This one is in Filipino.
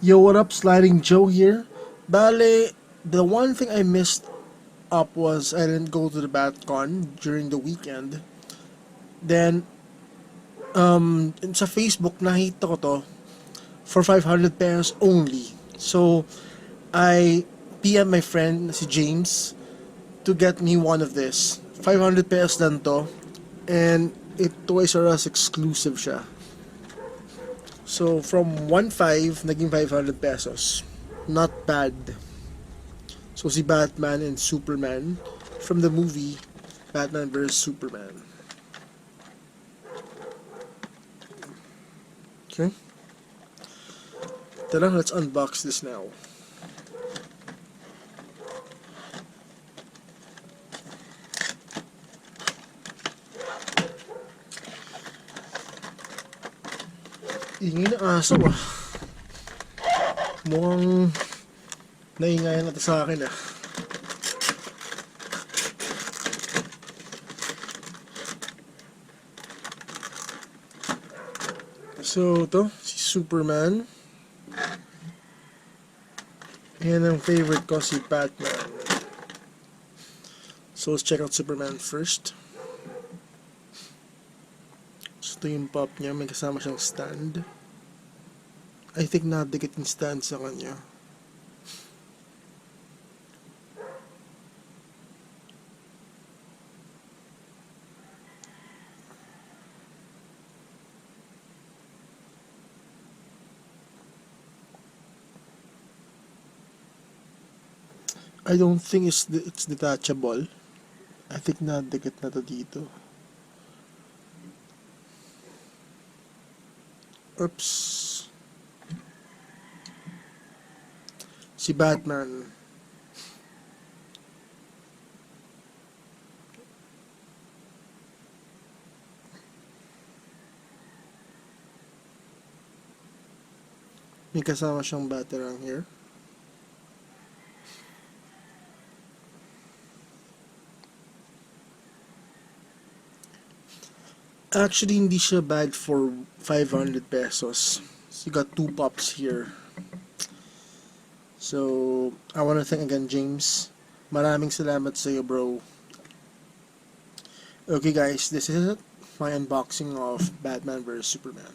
Yo, what up? Sliding Joe here. Bale, the one thing I missed up was I didn't go to the BatCon during the weekend. Then, sa Facebook, nakita ko to for 500 pesos only. So, I PM my friend, si James, to get me one of this. 500 pesos lang to. And it Toys R Us exclusive siya. So, from 1.5, naging 500 pesos. Not bad. So si Batman and Superman from the movie Batman vs Superman. Okay. Tara, let's unbox this now. Ingay na aso ah. Mukhang naingayan na to sa akin ah. So, to, si Superman. Yan ang favorite ko, si Batman. So, let's check out Superman first. So, ito yung pop niya. May kasama siyang stand. I think nadikit yung stand sa kanya. I don't think it's detachable. I think nadikit na to dito. Oops. Si Batman. May kasama siyang baterang here. Actually, hindi siya bad for 500 pesos. So, you got two pops here. So, I want to thank again James. Maraming salamat sa iyo, bro. Okay guys, this is it. My unboxing of Batman vs Superman.